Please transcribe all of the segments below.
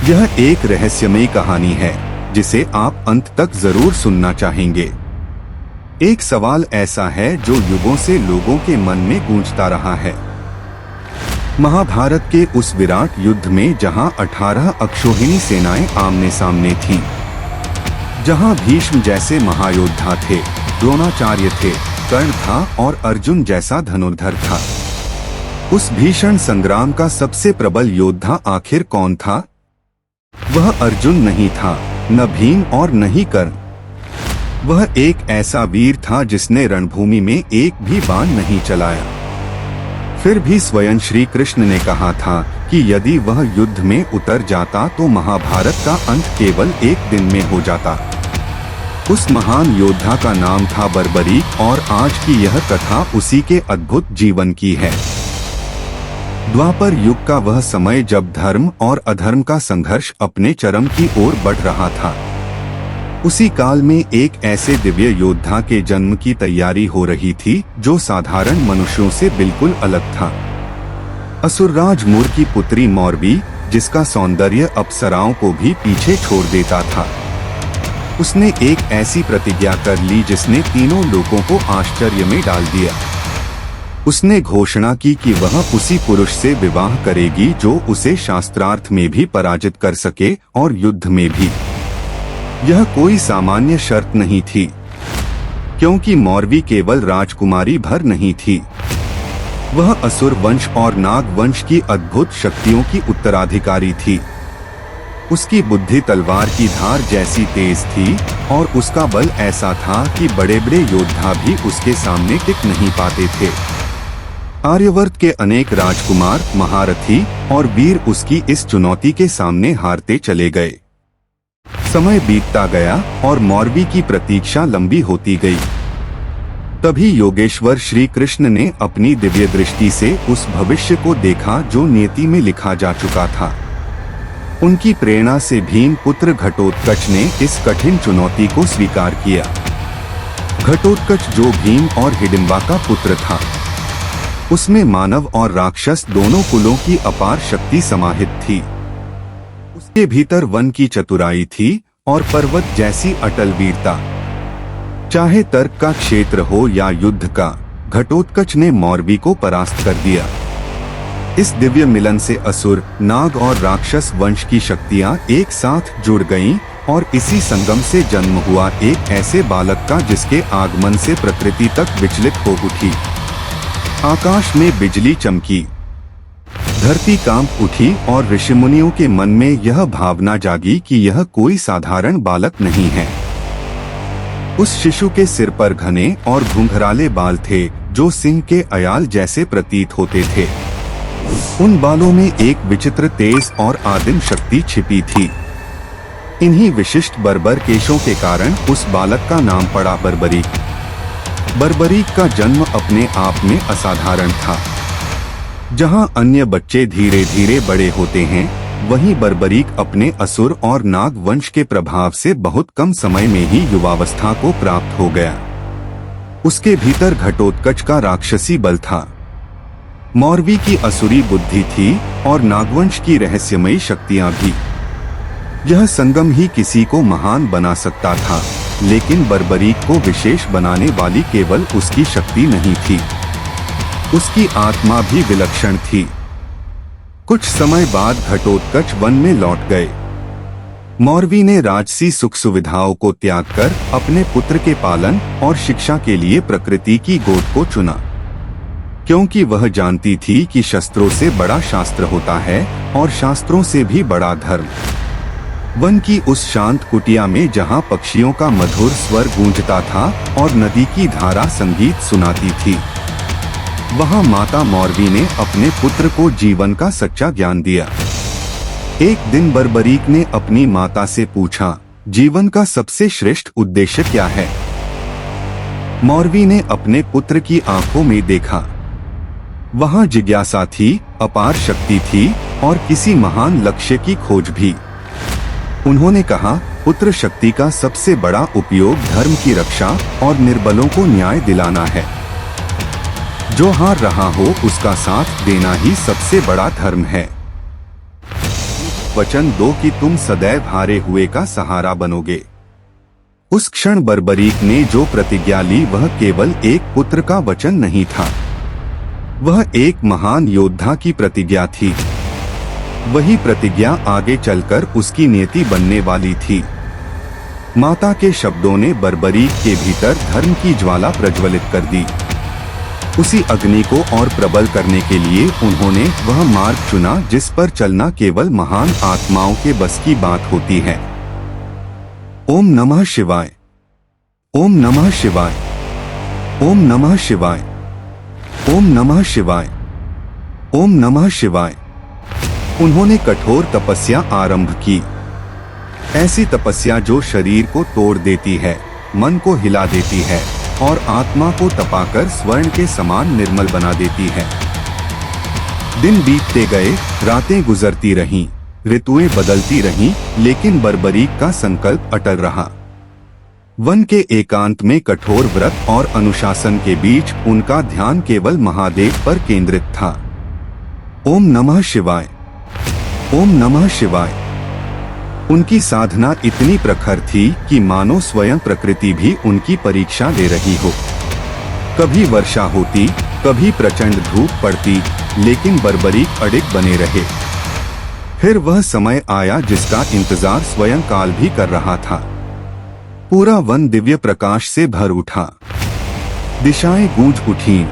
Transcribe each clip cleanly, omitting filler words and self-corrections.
यह एक रहस्यमयी कहानी है जिसे आप अंत तक जरूर सुनना चाहेंगे। एक सवाल ऐसा है जो युगों से लोगों के मन में गूंजता रहा है। महाभारत के उस विराट युद्ध में जहां 18 अक्षौहिणी सेनाएं आमने सामने थीं, जहां भीष्म जैसे महायोद्धा थे, द्रोणाचार्य थे, कर्ण था और अर्जुन जैसा धनुर्धर था, उस भीषण संग्राम का सबसे प्रबल योद्धा आखिर कौन था? वह अर्जुन नहीं था, न भीम और न ही कर्ण। वह एक ऐसा वीर था जिसने रणभूमि में एक भी बाण नहीं चलाया। फिर भी स्वयं श्री कृष्ण ने कहा था कि यदि वह युद्ध में उतर जाता तो महाभारत का अंत केवल एक दिन में हो जाता। उस महान योद्धा का नाम था बर्बरीक और आज की यह कथा उसी के अद्भुत जीवन की है। द्वापर युग का वह समय जब धर्म और अधर्म का संघर्ष अपने चरम की ओर बढ़ रहा था। उसी काल में एक ऐसे दिव्य योद्धा के जन्म की तैयारी हो रही थी जो साधारण मनुष्यों से बिल्कुल अलग था। असुरराज मुर की पुत्री मौरवी, जिसका सौंदर्य अप्सराओं को भी पीछे छोड़ देता था, उसने एक ऐसी प्रतिज्ञा कर ली जिसने तीनों लोगों को आश्चर्य में डाल दिया। उसने घोषणा की कि वह उसी पुरुष से विवाह करेगी जो उसे शास्त्रार्थ में भी पराजित कर सके और युद्ध में भी। यह कोई सामान्य शर्त नहीं थी, क्योंकि मौरवी केवल राजकुमारी भर नहीं थी, वह असुर वंश और नाग वंश की अद्भुत शक्तियों की उत्तराधिकारी थी। उसकी बुद्धि तलवार की धार जैसी तेज थी और उसका बल ऐसा था कि बड़े बड़े योद्धा भी उसके सामने टिक नहीं पाते थे। आर्यवर्त के अनेक राजकुमार, महारथी और वीर उसकी इस चुनौती के सामने हारते चले गए। समय बीतता गया और मौरवी की प्रतीक्षा लंबी होती गई। तभी योगेश्वर श्री कृष्ण ने अपनी दिव्य दृष्टि से उस भविष्य को देखा जो नियति में लिखा जा चुका था। उनकी प्रेरणा से भीम पुत्र घटोत्कच ने इस कठिन चुनौती को स्वीकार किया। घटोत्कच जो भीम और हिडिंबा का पुत्र था, उसमें मानव और राक्षस दोनों कुलों की अपार शक्ति समाहित थी। उसके भीतर वन की चतुराई थी और पर्वत जैसी अटल वीरता। चाहे तर्क का क्षेत्र हो या युद्ध का, घटोत्कच ने मौरवी को परास्त कर दिया। इस दिव्य मिलन से असुर, नाग और राक्षस वंश की शक्तियां एक साथ जुड़ गईं और इसी संगम से जन्म हुआ एक ऐसे बालक का जिसके आगमन से प्रकृति तक विचलित हो उठी। आकाश में बिजली चमकी, धरती कांप उठी और ऋषिमुनियों के मन में यह भावना जागी कि यह कोई साधारण बालक नहीं है। उस शिशु के सिर पर घने और घुंघराले बाल थे जो सिंह के अयाल जैसे प्रतीत होते थे। उन बालों में एक विचित्र तेज और आदिम शक्ति छिपी थी। इन्हीं विशिष्ट बर्बर केशों के कारण उस बालक का नाम पड़ा बर्बरीक। बर्बरीक का जन्म अपने आप में असाधारण था। जहां अन्य बच्चे धीरे धीरे बड़े होते हैं, वहीं बर्बरीक अपने असुर और नाग वंश के प्रभाव से बहुत कम समय में ही युवावस्था को प्राप्त हो गया। उसके भीतर घटोत्कच का राक्षसी बल था, मौरवी की असुरी बुद्धि थी और नागवंश की रहस्यमयी शक्तियां भी। यह संगम ही किसी को महान बना सकता था, लेकिन बर्बरीक को विशेष बनाने वाली केवल उसकी शक्ति नहीं थी, उसकी आत्मा भी विलक्षण थी। कुछ समय बाद घटोत्कच वन में लौट गए। मौरवी ने राजसी सुख सुविधाओं को त्याग कर अपने पुत्र के पालन और शिक्षा के लिए प्रकृति की गोद को चुना, क्योंकि वह जानती थी कि शस्त्रों से बड़ा शास्त्र होता है और शास्त्रों से भी बड़ा धर्म। वन की उस शांत कुटिया में जहां पक्षियों का मधुर स्वर गूंजता था और नदी की धारा संगीत सुनाती थी, वहां माता मौरवी ने अपने पुत्र को जीवन का सच्चा ज्ञान दिया। एक दिन बर्बरीक ने अपनी माता से पूछा, जीवन का सबसे श्रेष्ठ उद्देश्य क्या है? मौरवी ने अपने पुत्र की आंखों में देखा। वहां जिज्ञासा थी, अपार शक्ति थी और किसी महान लक्ष्य की खोज भी। उन्होंने कहा, पुत्र, शक्ति का सबसे बड़ा उपयोग धर्म की रक्षा और निर्बलों को न्याय दिलाना है। जो हार रहा हो उसका साथ देना ही सबसे बड़ा धर्म है। वचन दो कि तुम सदैव हारे हुए का सहारा बनोगे। उस क्षण बर्बरीक ने जो प्रतिज्ञा ली वह केवल एक पुत्र का वचन नहीं था, वह एक महान योद्धा की प्रतिज्ञा थी। वही प्रतिज्ञा आगे चलकर उसकी नियति बनने वाली थी। माता के शब्दों ने बर्बरीक के भीतर धर्म की ज्वाला प्रज्वलित कर दी। उसी अग्नि को और प्रबल करने के लिए उन्होंने वह मार्ग चुना जिस पर चलना केवल महान आत्माओं के बस की बात होती है। ओम नमः शिवाय, ओम नमः शिवाय, ओम नमः शिवाय, ओम नमः शिवाय, ओम नमः शिवाय। उन्होंने कठोर तपस्या आरंभ की, ऐसी तपस्या जो शरीर को तोड़ देती है, मन को हिला देती है और आत्मा को तपाकर स्वर्ण के समान निर्मल बना देती है। दिन बीतते गए, रातें गुजरती रहीं, ऋतुएं बदलती रहीं, लेकिन बर्बरीक का संकल्प अटल रहा। वन के एकांत में कठोर व्रत और अनुशासन के बीच उनका ध्यान केवल महादेव पर केंद्रित था। ओम नमः शिवाय, ओम नमः शिवाय। उनकी साधना इतनी प्रखर थी कि मानो स्वयं प्रकृति भी उनकी परीक्षा ले रही हो। कभी वर्षा होती, कभी प्रचंड धूप पड़ती, लेकिन बर्बरीक अडिग बने रहे। फिर वह समय आया जिसका इंतजार स्वयं काल भी कर रहा था। पूरा वन दिव्य प्रकाश से भर उठा, दिशाएं गूंज उठीं,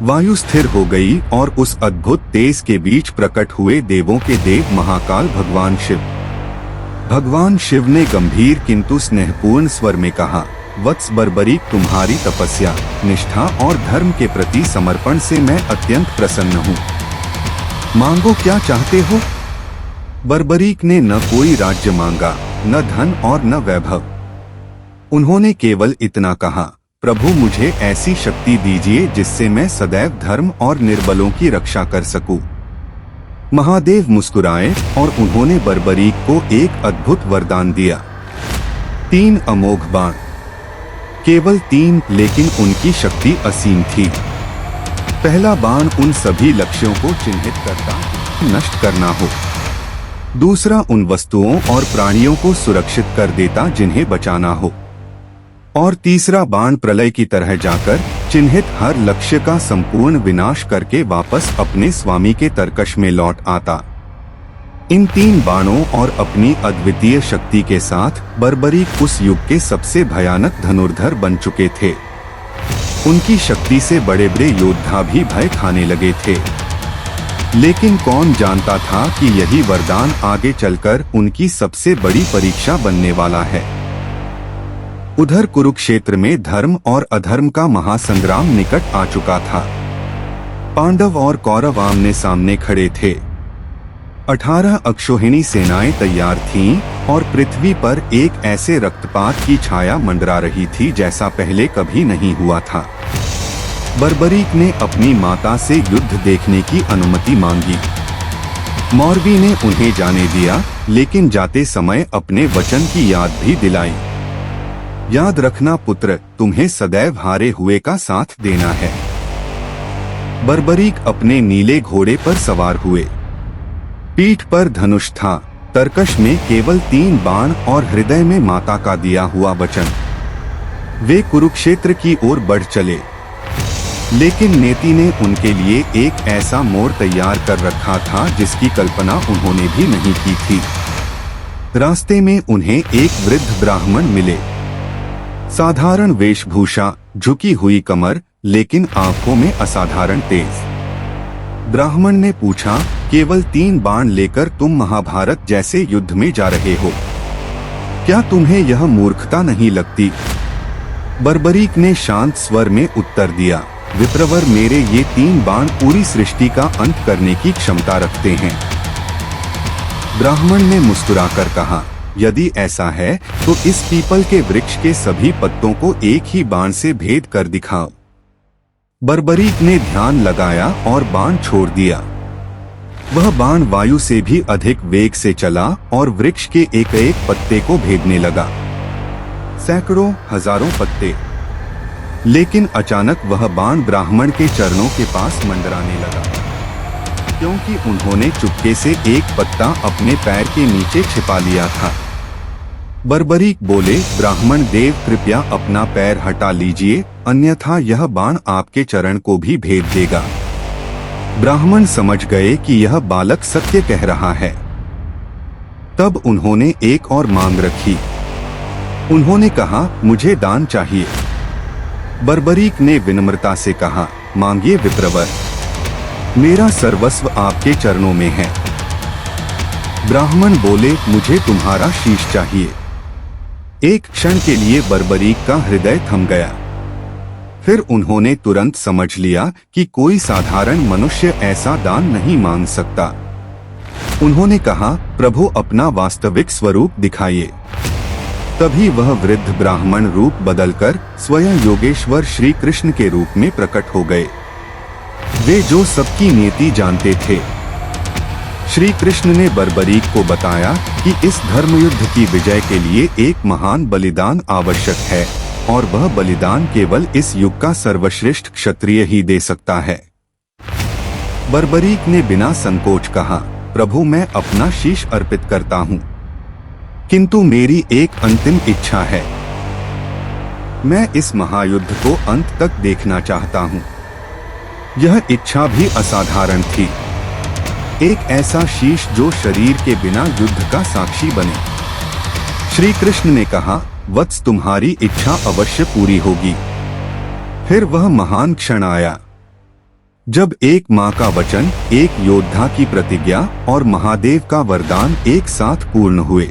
वायु स्थिर हो गई और उस अद्भुत तेज के बीच प्रकट हुए देवों के देव महाकाल भगवान शिव। भगवान शिव ने गंभीर किंतु स्नेहपूर्ण स्वर में कहा, वत्स बर्बरीक, तुम्हारी तपस्या, निष्ठा और धर्म के प्रति समर्पण से मैं अत्यंत प्रसन्न हूँ। मांगो क्या चाहते हो। बर्बरीक ने न कोई राज्य मांगा, न धन और न वैभव। उन्होंने केवल इतना कहा, प्रभु मुझे ऐसी शक्ति दीजिए जिससे मैं सदैव धर्म और निर्बलों की रक्षा कर सकूं। महादेव मुस्कुराए और उन्होंने बर्बरीक को एक अद्भुत वरदान दिया। 3 अमोघ बाण, केवल 3, लेकिन उनकी शक्ति असीम थी। पहला बाण उन सभी लक्ष्यों को चिन्हित करता, नष्ट करना हो। दूसरा उन वस्तुओं और प्राणियों को सुरक्षित कर देता जिन्हें बचाना हो। और तीसरा बाण प्रलय की तरह जाकर चिन्हित हर लक्ष्य का संपूर्ण विनाश करके वापस अपने स्वामी के तरकश में लौट आता। इन 3 बाणों और अपनी अद्वितीय शक्ति के साथ बर्बरीक उस युग के सबसे भयानक धनुर्धर बन चुके थे। उनकी शक्ति से बड़े बड़े योद्धा भी भय खाने लगे थे। लेकिन कौन जानता था कि यही वरदान आगे चलकर उनकी सबसे बड़ी परीक्षा बनने वाला है। उधर कुरुक्षेत्र में धर्म और अधर्म का महासंग्राम निकट आ चुका था। पांडव और कौरव आमने सामने खड़े थे। 18 अक्षौहिणी सेनाएं तैयार थीं और पृथ्वी पर एक ऐसे रक्तपात की छाया मंडरा रही थी जैसा पहले कभी नहीं हुआ था। बर्बरीक ने अपनी माता से युद्ध देखने की अनुमति मांगी। मौरवी ने उन्हें जाने दिया, लेकिन जाते समय अपने वचन की याद भी दिलाई। याद रखना पुत्र, तुम्हें सदैव हारे हुए का साथ देना है। बर्बरीक अपने नीले घोड़े पर सवार हुए। पीठ पर धनुष था, तरकश में केवल 3 बाण और हृदय में माता का दिया हुआ वचन। वे कुरुक्षेत्र की ओर बढ़ चले, लेकिन नेति ने उनके लिए एक ऐसा मोड़ तैयार कर रखा था जिसकी कल्पना उन्होंने भी नहीं की थी। रास्ते में उन्हें एक वृद्ध ब्राह्मण मिले। साधारण वेशभूषा, झुकी हुई कमर, लेकिन आंखों में असाधारण तेज। ब्राह्मण ने पूछा, केवल 3 बाण लेकर तुम महाभारत जैसे युद्ध में जा रहे हो, क्या तुम्हें यह मूर्खता नहीं लगती? बर्बरीक ने शांत स्वर में उत्तर दिया, विप्रवर, मेरे ये 3 बाण पूरी सृष्टि का अंत करने की क्षमता रखते हैं। ब्राह्मण ने मुस्कुराकर कहा, यदि ऐसा है तो इस पीपल के वृक्ष के सभी पत्तों को एक ही बाण से भेद कर दिखाओ। बर्बरीक ने ध्यान लगाया और बाण छोड़ दिया। वह बाण वायु से भी अधिक वेग से चला और वृक्ष के एक एक पत्ते को भेदने लगा। सैकड़ों, हजारों पत्ते। लेकिन अचानक वह बाण ब्राह्मण के चरणों के पास मंडराने लगा। क्योंकि उन्होंने चुपके से एक पत्ता अपने पैर के नीचे छिपा लिया था। बर्बरीक बोले, ब्राह्मण देव कृपया अपना पैर हटा लीजिए, अन्यथा यह बाण आपके चरण को भी भेद देगा। ब्राह्मण समझ गए कि यह बालक सत्य कह रहा है। तब उन्होंने एक और मांग रखी। उन्होंने कहा, मुझे दान चाहिए। बर्बरीक ने विनम्रता से कहा, मांगिए विप्रवर, मेरा सर्वस्व आपके चरणों में है। ब्राह्मण बोले, मुझे तुम्हारा शीश चाहिए। एक क्षण के लिए बर्बरीक का हृदय थम गया। फिर उन्होंने तुरंत समझ लिया कि कोई साधारण मनुष्य ऐसा दान नहीं मांग सकता। उन्होंने कहा, प्रभु अपना वास्तविक स्वरूप दिखाइए। तभी वह वृद्ध ब्राह्मण रूप बदलकर स्वयं योगेश्वर श्री कृष्ण के रूप में प्रकट हो गए। वे जो सबकी नीति जानते थे। श्री कृष्ण ने बर्बरीक को बताया कि इस धर्मयुद्ध की विजय के लिए एक महान बलिदान आवश्यक है और वह बलिदान केवल इस युग का सर्वश्रेष्ठ क्षत्रिय ही दे सकता है। बर्बरीक ने बिना संकोच कहा, प्रभु मैं अपना शीश अर्पित करता हूँ, किंतु मेरी एक अंतिम इच्छा है। मैं इस महायुद्ध को अंत तक देखना चाहता हूँ। यह इच्छा भी असाधारण थी। एक ऐसा शीश जो शरीर के बिना युद्ध का साक्षी बने। श्री कृष्ण ने कहा, वत्स तुम्हारी इच्छा अवश्य पूरी होगी। फिर वह महान क्षण आया जब एक माँ का वचन, एक योद्धा की प्रतिज्ञा और महादेव का वरदान एक साथ पूर्ण हुए।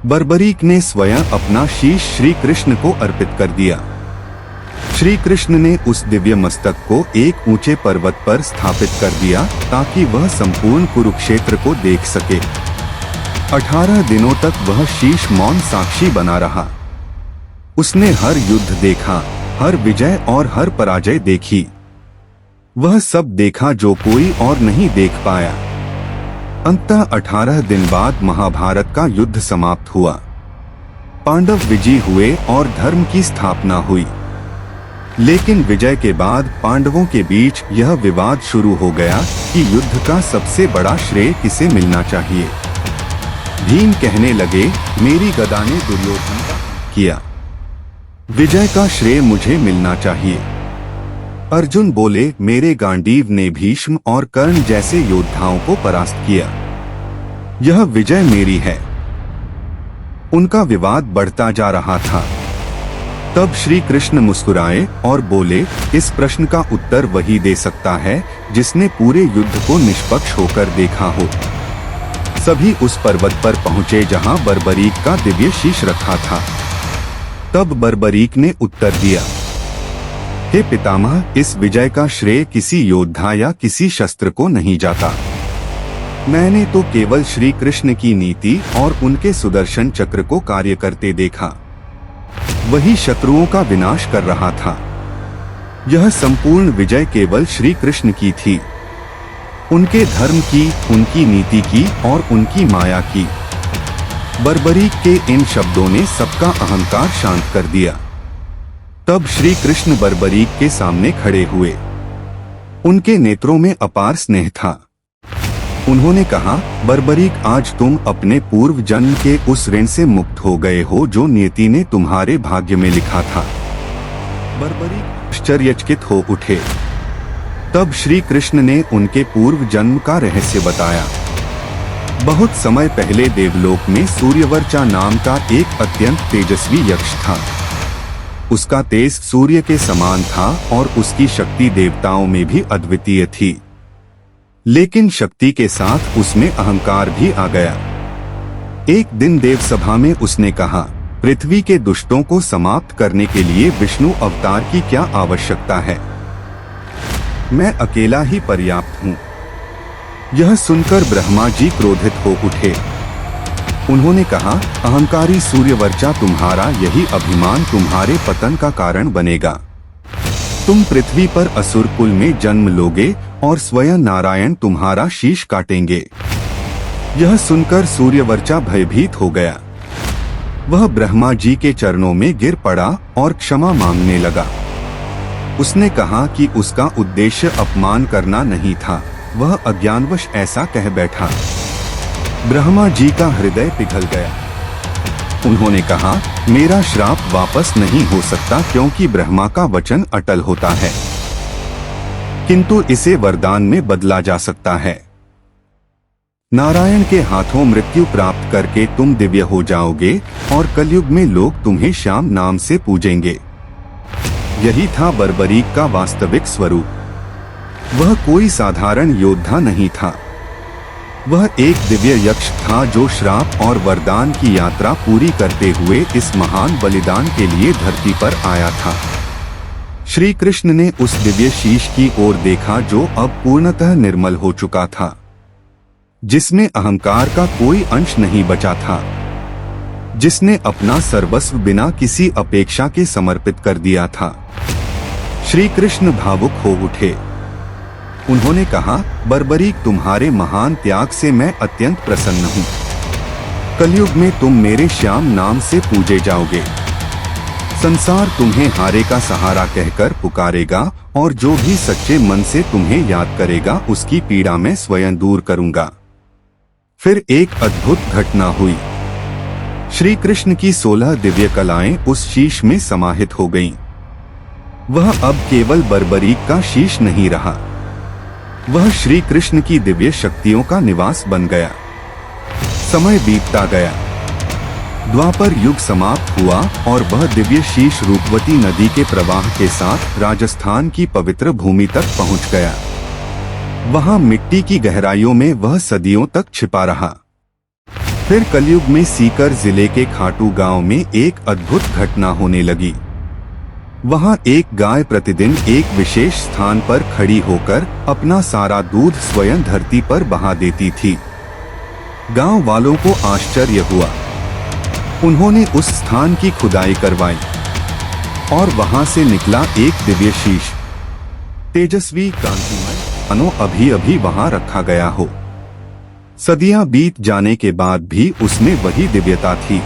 बर्बरीक ने स्वयं अपना शीश श्री कृष्ण को अर्पित कर दिया। श्री कृष्ण ने उस दिव्य मस्तक को एक ऊंचे पर्वत पर स्थापित कर दिया ताकि वह संपूर्ण कुरुक्षेत्र को देख सके। 18 दिनों तक वह शीश मौन साक्षी बना रहा। उसने हर युद्ध देखा, हर विजय और हर पराजय देखी। वह सब देखा जो कोई और नहीं देख पाया। अंततः 18 दिन बाद महाभारत का युद्ध समाप्त हुआ। पांडव विजयी हुए और धर्म की स्थापना हुई। लेकिन विजय के बाद पांडवों के बीच यह विवाद शुरू हो गया कि युद्ध का सबसे बड़ा श्रेय किसे मिलना चाहिए। भीम कहने लगे, मेरी गदा ने दुर्योधन का किया, विजय का श्रेय मुझे मिलना चाहिए। अर्जुन बोले, मेरे गांडीव ने भीष्म और कर्ण जैसे योद्धाओं को परास्त किया, यह विजय मेरी है। उनका विवाद बढ़ता जा रहा था। तब श्री कृष्ण मुस्कुराए और बोले, इस प्रश्न का उत्तर वही दे सकता है जिसने पूरे युद्ध को निष्पक्ष होकर देखा हो। सभी उस पर्वत पर पहुंचे जहां बर्बरीक का दिव्य शीश रखा था। तब बर्बरीक ने उत्तर दिया, हे पितामह, इस विजय का श्रेय किसी योद्धा या किसी शस्त्र को नहीं जाता। मैंने तो केवल श्री कृष्ण की नीति और उनके सुदर्शन चक्र को कार्य करते देखा। वही शत्रुओं का विनाश कर रहा था। यह संपूर्ण विजय केवल श्री कृष्ण की थी, उनके धर्म की, उनकी नीति की और उनकी माया की। बर्बरीक के इन शब्दों ने सबका अहंकार शांत कर दिया। तब श्री कृष्ण बर्बरीक के सामने खड़े हुए। उनके नेत्रों में अपार स्नेह था। उन्होंने कहा, बर्बरीक, आज तुम अपने पूर्व जन्म के उस ऋण से मुक्त हो गए हो जो नियति ने तुम्हारे भाग्य में लिखा था। बर्बरीक आश्चर्यचकित हो उठे। तब श्री कृष्ण ने उनके पूर्व जन्म का रहस्य बताया। बहुत समय पहले देवलोक में सूर्यवर्चा नाम का एक अत्यंत तेजस्वी यक्ष था। उसका तेज सूर्य के समान था और उसकी शक्ति देवताओं में भी अद्वितीय थी। लेकिन शक्ति के साथ उसमें अहंकार भी आ गया। एक दिन देवसभा में उसने कहा, पृथ्वी के दुष्टों को समाप्त करने के लिए विष्णु अवतार की क्या आवश्यकता है? मैं अकेला ही पर्याप्त हूँ। यह सुनकर ब्रह्मा जी क्रोधित हो उठे। उन्होंने कहा, अहंकारी सूर्यवर्चा, तुम्हारा यही अभिमान तुम्हारे पतन का कारण बनेगा। तुम पृथ्वी पर असुर कुल में जन्म लोगे और स्वयं नारायण तुम्हारा शीश काटेंगे। यह सुनकर सूर्यवर्चा भयभीत हो गया। वह ब्रह्मा जी के चरणों में गिर पड़ा और क्षमा मांगने लगा। उसने कहा कि उसका उद्देश्य अपमान करना नहीं था, वह अज्ञानवश ऐसा कह बैठा। ब्रह्मा जी का हृदय पिघल गया। उन्होंने कहा, मेरा श्राप वापस नहीं हो सकता क्योंकि ब्रह्मा का वचन अटल होता है, किंतु इसे वरदान में बदला जा सकता है। नारायण के हाथों मृत्यु प्राप्त करके तुम दिव्य हो जाओगे और कलयुग में लोग तुम्हें श्याम नाम से पूजेंगे। यही था बर्बरीक का वास्तविक स्वरूप। वह कोई साधारण योद्धा नहीं था, वह एक दिव्य यक्ष था जो श्राप और वरदान की यात्रा पूरी करते हुए इस महान बलिदान के लिए धरती पर आया था। श्री कृष्ण ने उस दिव्य शीश की ओर देखा जो अब पूर्णतः निर्मल हो चुका था, जिसमें अहंकार का कोई अंश नहीं बचा था, जिसने अपना सर्वस्व बिना किसी अपेक्षा के समर्पित कर दिया था। श्री कृष्ण भावुक हो उठे। उन्होंने कहा, बर्बरीक, तुम्हारे महान त्याग से मैं अत्यंत प्रसन्न हूँ। कलयुग में तुम मेरे श्याम नाम से पूजे जाओगे। संसार तुम्हें हारे का सहारा कहकर पुकारेगा और जो भी सच्चे मन से तुम्हें याद करेगा उसकी पीड़ा मैं स्वयं दूर करूंगा। फिर एक अद्भुत घटना हुई। श्री कृष्ण की 16 दिव्य कलाएं उस शीश में समाहित हो गईं। वह अब केवल बर्बरीक का शीश नहीं रहा, वह श्री कृष्ण की दिव्य शक्तियों का निवास बन गया। समय बीतता गया, द्वापर युग समाप्त हुआ और वह दिव्य शीश रूपवती नदी के प्रवाह के साथ राजस्थान की पवित्र भूमि तक पहुंच गया। वहां मिट्टी की गहराइयों में वह सदियों तक छिपा रहा। फिर कलयुग में सीकर जिले के खाटू गांव में एक अद्भुत घटना होने लगी। वहां एक गाय प्रतिदिन एक विशेष स्थान पर खड़ी होकर अपना सारा दूध स्वयं धरती पर बहा देती थी। गांव वालों को आश्चर्य हुआ। उन्होंने उस स्थान की खुदाई करवाई और वहां से निकला एक दिव्य शीश, तेजस्वी कांतिमय, मानो अभी अभी वहां रखा गया हो। सदियां बीत जाने के बाद भी उसमें वही दिव्यता थी।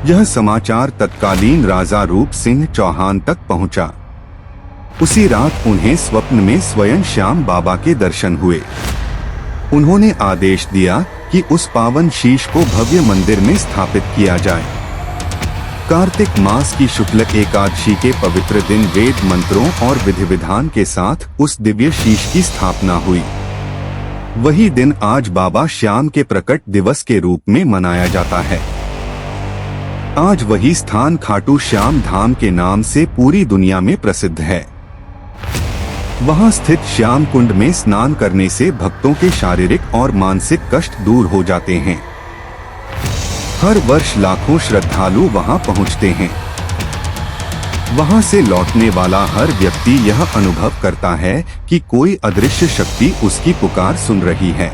यह समाचार तत्कालीन राजा रूप सिंह चौहान तक पहुंचा। उसी रात उन्हें स्वप्न में स्वयं श्याम बाबा के दर्शन हुए। उन्होंने आदेश दिया कि उस पावन शीश को भव्य मंदिर में स्थापित किया जाए। कार्तिक मास की शुक्ल एकादशी के पवित्र दिन वेद मंत्रों और विधि विधान के साथ उस दिव्य शीश की स्थापना हुई। वही दिन आज बाबा श्याम के प्रकट दिवस के रूप में मनाया जाता है। आज वही स्थान खाटू श्याम धाम के नाम से पूरी दुनिया में प्रसिद्ध है। वहां स्थित श्याम कुंड में स्नान करने से भक्तों के शारीरिक और मानसिक कष्ट दूर हो जाते हैं। हर वर्ष लाखों श्रद्धालु वहां पहुंचते हैं। वहां से लौटने वाला हर व्यक्ति यह अनुभव करता है कि कोई अदृश्य शक्ति उसकी पुकार सुन रही है।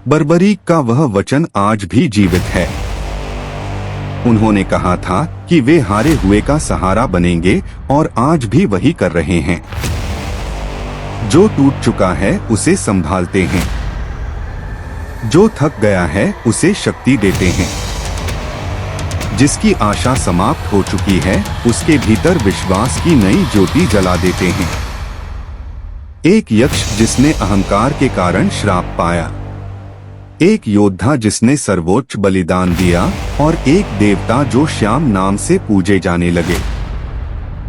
बर्बरीक का वह वचन आज भी जीवित है। उन्होंने कहा था कि वे हारे हुए का सहारा बनेंगे और आज भी वही कर रहे हैं। जो टूट चुका है उसे संभालते हैं, जो थक गया है उसे शक्ति देते हैं, जिसकी आशा समाप्त हो चुकी है उसके भीतर विश्वास की नई ज्योति जला देते हैं। एक यक्ष जिसने अहंकार के कारण श्राप पाया, एक योद्धा जिसने सर्वोच्च बलिदान दिया और एक देवता जो श्याम नाम से पूजे जाने लगे।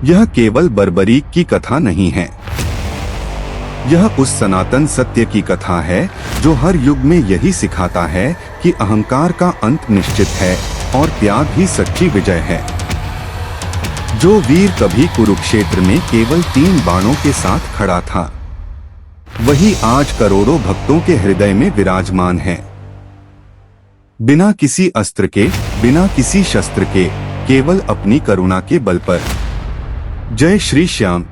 यह केवल बर्बरीक की कथा नहीं है, यह उस सनातन सत्य की कथा है जो हर युग में यही सिखाता है कि अहंकार का अंत निश्चित है और त्याग ही सच्ची विजय है। जो वीर कभी कुरुक्षेत्र में केवल 3 बाणों के साथ खड़ा था, वही आज करोड़ों भक्तों के हृदय में विराजमान है। बिना किसी अस्त्र के, बिना किसी शस्त्र के, केवल अपनी करुणा के बल पर। जय श्री श्याम।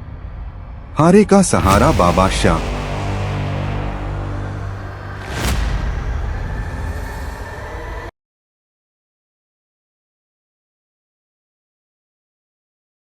हारे का सहारा बाबा श्याम।